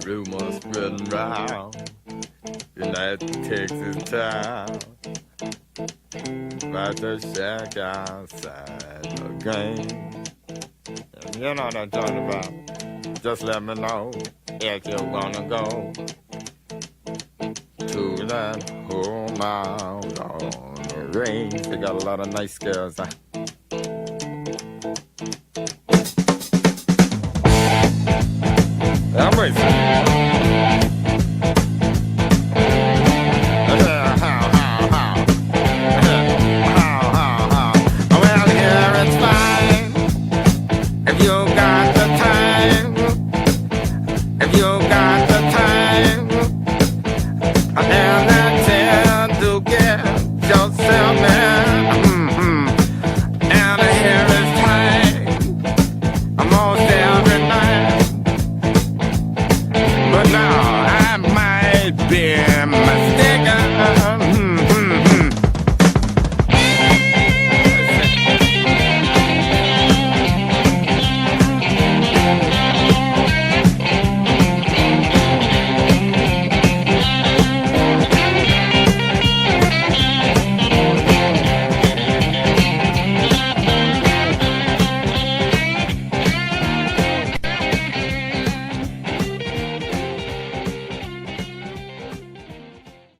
rumors spreading round in that Texas town about the shack outside the game. You know what I'm talking about. Just let me know if you wanna go to that home out on the range. They got a lot of nice girls. I'm racing.